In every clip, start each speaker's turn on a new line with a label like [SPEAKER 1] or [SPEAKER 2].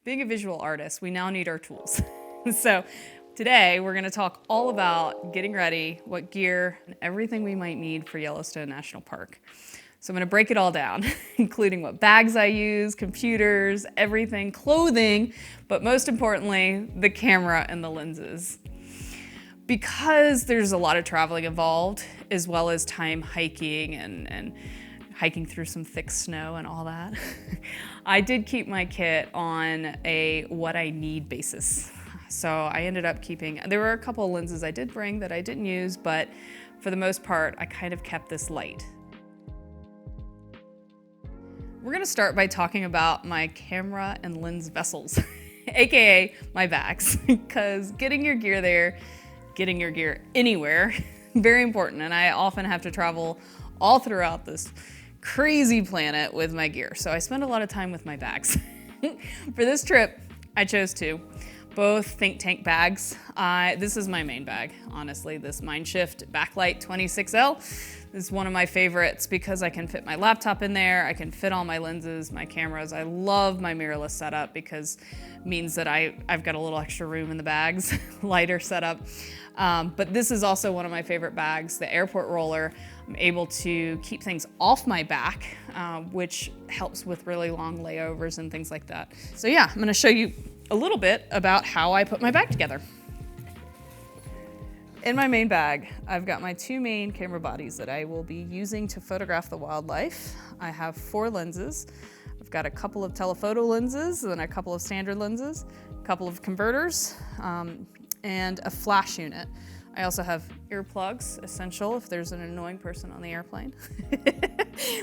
[SPEAKER 1] Being a visual artist, we now need our tools. So today we're gonna talk all about getting ready, what gear, and everything we might need for Yellowstone National Park. So I'm gonna break it all down, including what bags I use, computers, everything, clothing, but most importantly, the camera and the lenses. Because there's a lot of traveling involved, as well as time hiking and hiking through some thick snow and all that, I did keep my kit on a what I need basis. So I ended up keeping, there were a couple of lenses I did bring that I didn't use, but for the most part, I kind of kept this light. We're gonna start by talking about my camera and lens vessels, AKA my bags, because getting your gear there, getting your gear anywhere, very important. And I often have to travel all throughout this crazy planet with my gear. So I spend a lot of time with my bags. For this trip, I chose two, both Think Tank bags. This is my main bag, honestly. This Mindshift Backlight 26L is one of my favorites because I can fit my laptop in there. I can fit all my lenses, my cameras. I love my mirrorless setup because it means that I've got a little extra room in the bags, lighter setup. But this is also one of my favorite bags, the airport roller. I'm able to keep things off my back, which helps with really long layovers and things like that. So yeah, I'm gonna show you a little bit about how I put my bag together. In my main bag, I've got my two main camera bodies that I will be using to photograph the wildlife. I have 4 lenses. I've got a couple of telephoto lenses, and then a couple of standard lenses, a couple of converters, and a flash unit. I also have earplugs, essential if there's an annoying person on the airplane,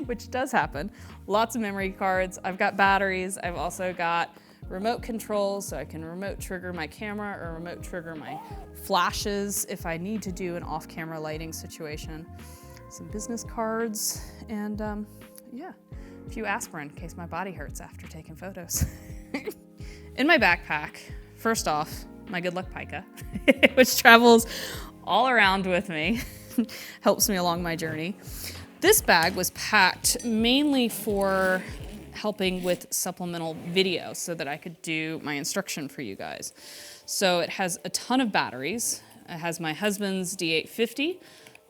[SPEAKER 1] which does happen. Lots of memory cards. I've got batteries. I've also got remote controls, so I can remote trigger my camera or remote trigger my flashes if I need to do an off-camera lighting situation. Some business cards, and yeah, a few aspirin in case my body hurts after taking photos. In my backpack, first off, my Good Luck Pica, which travels all around with me, helps me along my journey. This bag was packed mainly for helping with supplemental video so that I could do my instruction for you guys. So it has a ton of batteries. It has my husband's D850,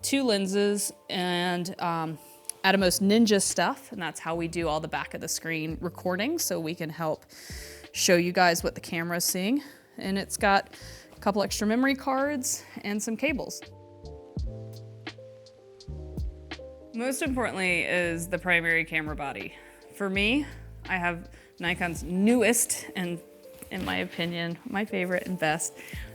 [SPEAKER 1] 2 lenses, and Atomos Ninja stuff, and that's how we do all the back of the screen recording, so we can help show you guys what the camera is seeing. And it's got a couple extra memory cards and some cables. Most importantly is the primary camera body. For me, I have Nikon's newest, and in my opinion, my favorite and best,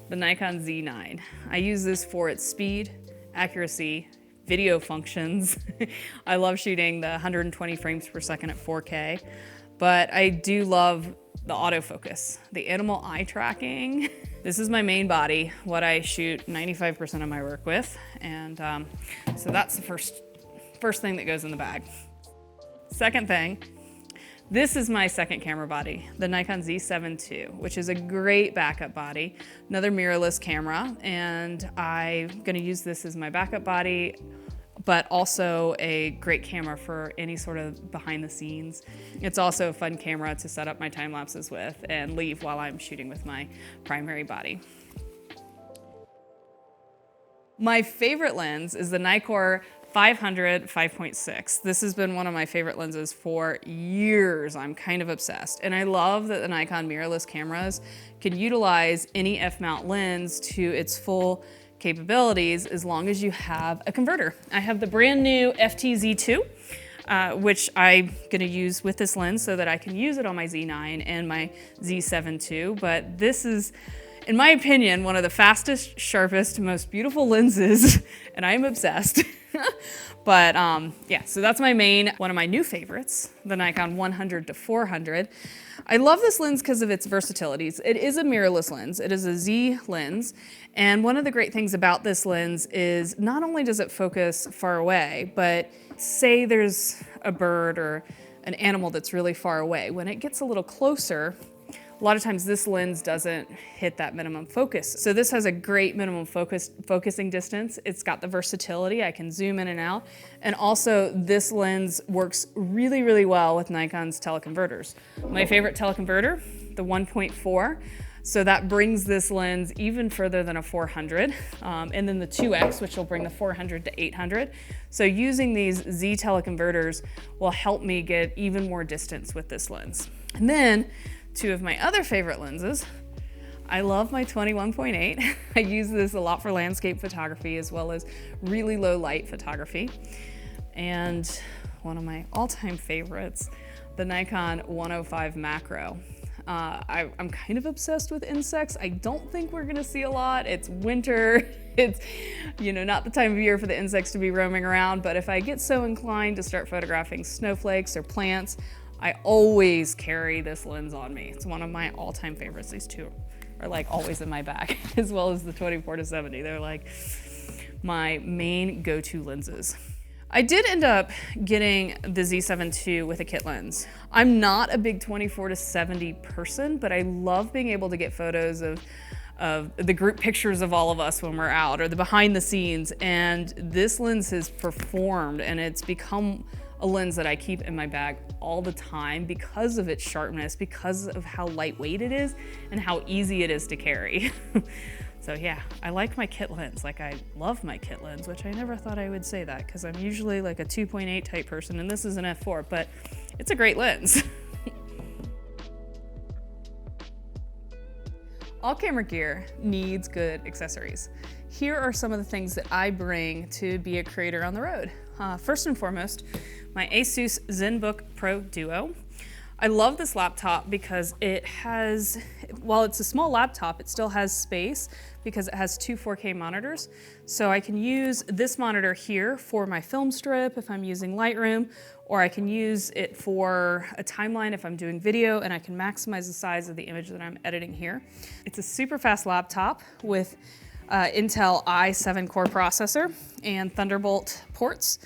[SPEAKER 1] the Nikon Z9. I use this for its speed, accuracy, video functions. I love shooting the 120 frames per second at 4K, but I do love the autofocus, the animal eye tracking. This is my main body, what I shoot 95% of my work with, and so that's the first thing that goes in the bag. Second thing, this is my second camera body, the Nikon Z7 II, which is a great backup body, another mirrorless camera, and I'm gonna use this as my backup body, but also a great camera for any sort of behind the scenes. It's also a fun camera to set up my time lapses with and leave while I'm shooting with my primary body. My favorite lens is the Nikkor 500 5.6. This has been one of my favorite lenses for years. I'm kind of obsessed. And I love that the Nikon mirrorless cameras can utilize any F-mount lens to its full capabilities as long as you have a converter. I have the brand new FT-Z2, which I'm gonna use with this lens so that I can use it on my Z9 and my Z7 II, but this is, in my opinion, one of the fastest, sharpest, most beautiful lenses, and I am obsessed. But yeah, so that's my main, one of my new favorites, the Nikon 100 to 400. I love this lens because of its versatilities. It is a mirrorless lens. It is a Z lens. And one of the great things about this lens is not only does it focus far away, but say there's a bird or an animal that's really far away. When it gets a little closer, a lot of times this lens doesn't hit that minimum focus. So this has a great minimum focusing distance. It's got the versatility. I can zoom in and out. And also this lens works really, really well with Nikon's teleconverters. My favorite teleconverter, the 1.4. So that brings this lens even further than a 400. And then the 2X, which will bring the 400 to 800. So using these Z teleconverters will help me get even more distance with this lens. And then two of my other favorite lenses. I love my 21.8. I use this a lot for landscape photography as well as really low light photography. And one of my all-time favorites, the Nikon 105 macro. I'm kind of obsessed with insects. I don't think we're gonna see a lot. It's winter. It's, you know, not the time of year for the insects to be roaming around, but if I get so inclined to start photographing snowflakes or plants, I always carry this lens on me. It's one of my all-time favorites. These two are like always in my bag, as well as the 24-70. They're like my main go-to lenses. I did end up getting the Z7 II with a kit lens. I'm not a big 24-70 person, but I love being able to get photos of the group pictures of all of us when we're out, or the behind the scenes. And this lens has performed, and it's become a lens that I keep in my bag all the time because of its sharpness, because of how lightweight it is, and how easy it is to carry. So yeah, I like my kit lens. Like, I love my kit lens, which I never thought I would say that because I'm usually like a 2.8 type person, and this is an f4, but it's a great lens. All camera gear needs good accessories. Here are some of the things that I bring to be a creator on the road. First and foremost, my Asus ZenBook Pro Duo. I love this laptop because it has, while it's a small laptop, it still has space because it has two 4K monitors. So I can use this monitor here for my film strip if I'm using Lightroom, or I can use it for a timeline if I'm doing video, and I can maximize the size of the image that I'm editing here. It's a super fast laptop with Intel i7 core processor and Thunderbolt ports.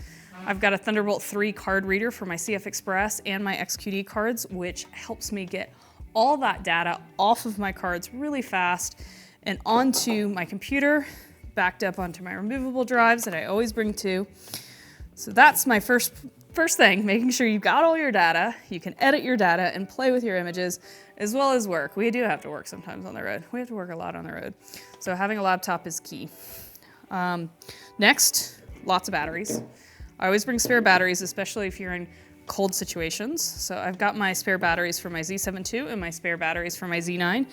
[SPEAKER 1] I've got a Thunderbolt 3 card reader for my CF Express and my XQD cards, which helps me get all that data off of my cards really fast and onto my computer, backed up onto my removable drives that I always bring too. So that's my first thing, making sure you've got all your data, you can edit your data and play with your images, as well as work. We do have to work sometimes on the road. We have to work a lot on the road. So having a laptop is key. Next, lots of batteries. I always bring spare batteries, especially if you're in cold situations. So I've got my spare batteries for my Z7 II and my spare batteries for my Z9,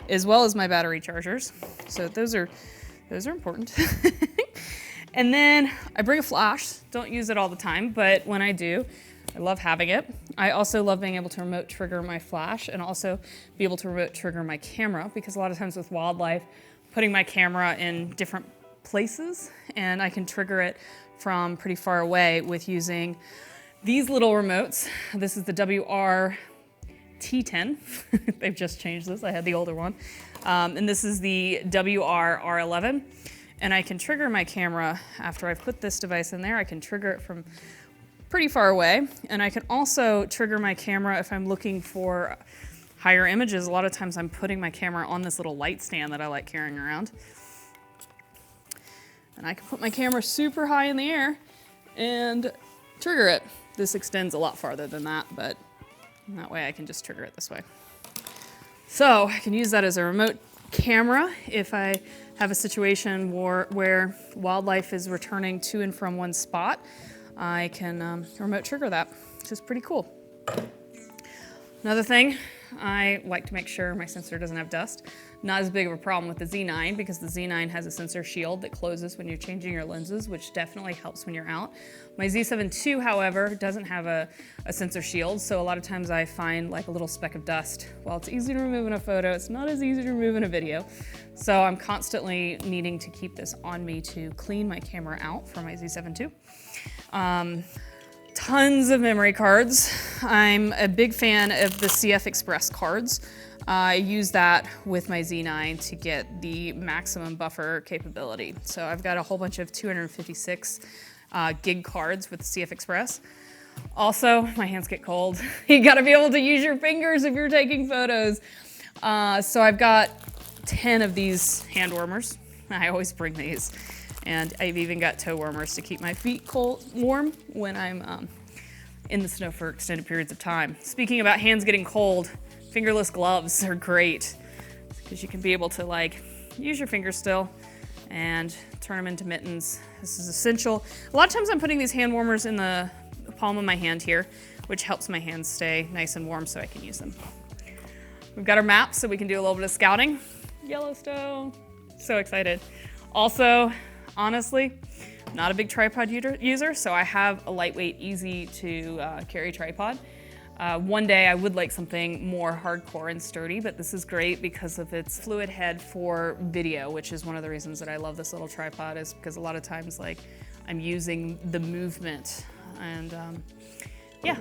[SPEAKER 1] as well as my battery chargers. So those are important. And then I bring a flash. Don't use it all the time, but when I do, I love having it. I also love being able to remote trigger my flash and also be able to remote trigger my camera, because a lot of times with wildlife, putting my camera in different places, and I can trigger it from pretty far away with using these little remotes. This is the WR-T10. They've just changed this. I had the older one. And this is the WR-R11. And I can trigger my camera after I've put this device in there. I can trigger it from pretty far away. And I can also trigger my camera if I'm looking for higher images. A lot of times I'm putting my camera on this little light stand that I like carrying around. And I can put my camera super high in the air and trigger it. This extends a lot farther than that, but that way I can just trigger it this way. So I can use that as a remote camera if I have a situation where wildlife is returning to and from one spot. I can remote trigger that, which is pretty cool. Another thing, I like to make sure my sensor doesn't have dust. Not as big of a problem with the Z9 because the Z9 has a sensor shield that closes when you're changing your lenses, which definitely helps when you're out. My Z7 II, however, doesn't have a sensor shield, so a lot of times I find like a little speck of dust. While it's easy to remove in a photo, it's not as easy to remove in a video. So I'm constantly needing to keep this on me to clean my camera out for my Z7 II. Tons of memory cards. I'm a big fan of the CF Express cards. I use that with my Z9 to get the maximum buffer capability. So I've got a whole bunch of 256 gig cards with CF Express. Also, my hands get cold. You gotta be able to use your fingers if you're taking photos. So I've got 10 of these hand warmers. I always bring these. And I've even got toe warmers to keep my feet warm when I'm in the snow for extended periods of time. Speaking about hands getting cold, Fingerless gloves are great because you can be able to like use your fingers still and turn them into mittens. This is essential. A lot of times I'm putting these hand warmers in the palm of my hand here, which helps my hands stay nice and warm so I can use them. We've got our maps so we can do a little bit of scouting. Yellowstone, so excited. Also, honestly, not a big tripod user, so I have a lightweight, easy to carry tripod. One day I would like something more hardcore and sturdy, but this is great because of its fluid head for video, which is one of the reasons that I love this little tripod, is because a lot of times like I'm using the movement and yeah.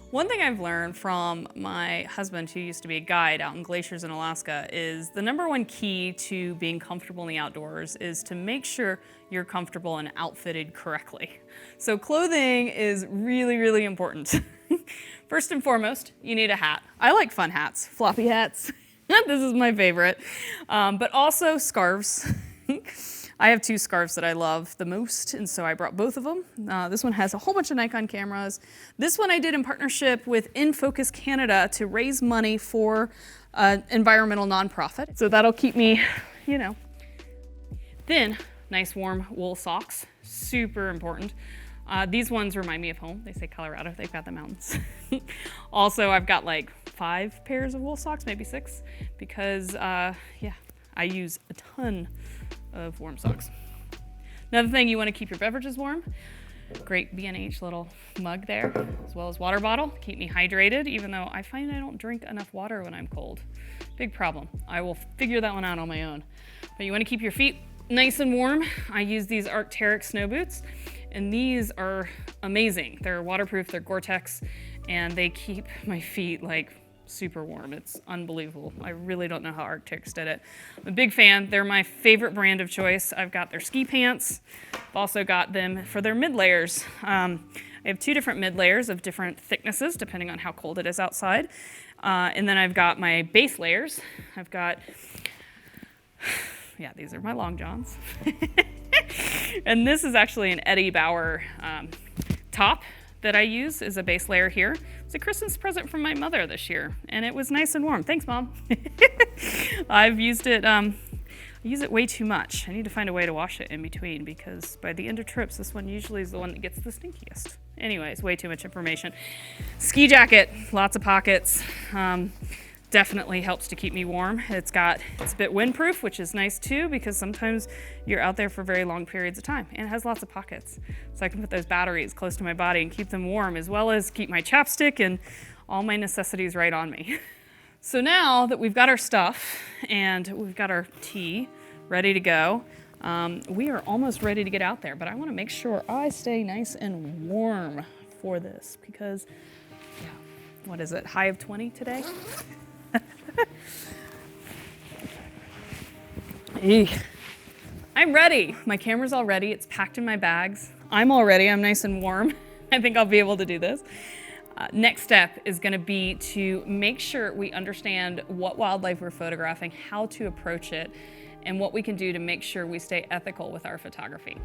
[SPEAKER 1] One thing I've learned from my husband, who used to be a guide out in glaciers in Alaska, is the #1 key to being comfortable in the outdoors is to make sure you're comfortable and outfitted correctly. So clothing is really, really important. First and foremost, you need a hat. I like fun hats, floppy hats. This is my favorite. But also scarves. I have 2 scarves that I love the most, and so I brought both of them. This one has a whole bunch of Nikon cameras. This one I did in partnership with In Focus Canada to raise money for an environmental nonprofit. So that'll keep me, you know. Then, nice warm wool socks, super important. These ones remind me of home. They say Colorado, they've got the mountains. Also, I've got like 5 pairs of wool socks, maybe 6, because yeah, I use a ton of warm socks. Another thing, you want to keep your beverages warm. Great B&H little mug there, as well as water bottle. Keep me hydrated, even though I find I don't drink enough water when I'm cold. Big problem. I will figure that one out on my own. But you want to keep your feet nice and warm. I use these Arc'teryx snow boots, and these are amazing. They're waterproof, they're Gore-Tex, and they keep my feet like super warm. It's unbelievable. I really don't know how Arc'teryx did it. I'm a big fan. They're my favorite brand of choice. I've got their ski pants. I've also got them for their mid layers. I have 2 different mid layers of different thicknesses depending on how cold it is outside. And then I've got my base layers. I've got, yeah, these are my long johns. And this is actually an Eddie Bauer top that I use as a base layer here. It's a Christmas present from my mother this year, and it was nice and warm. Thanks, Mom. I've used it, I use it way too much. I need to find a way to wash it in between, because by the end of trips, this one usually is the one that gets the stinkiest. Anyways, way too much information. Ski jacket, lots of pockets. Definitely helps to keep me warm. It's a bit windproof, which is nice too, because sometimes you're out there for very long periods of time, and it has lots of pockets. So I can put those batteries close to my body and keep them warm, as well as keep my chapstick and all my necessities right on me. So now that we've got our stuff and we've got our tea ready to go, we are almost ready to get out there, but I wanna make sure I stay nice and warm for this, because, yeah, what is it, high of 20 today? I'm ready. My camera's all ready. It's packed in my bags. I'm all ready. I'm nice and warm. I think I'll be able to do this. Next step is going to be to make sure we understand what wildlife we're photographing, how to approach it, and what we can do to make sure we stay ethical with our photography.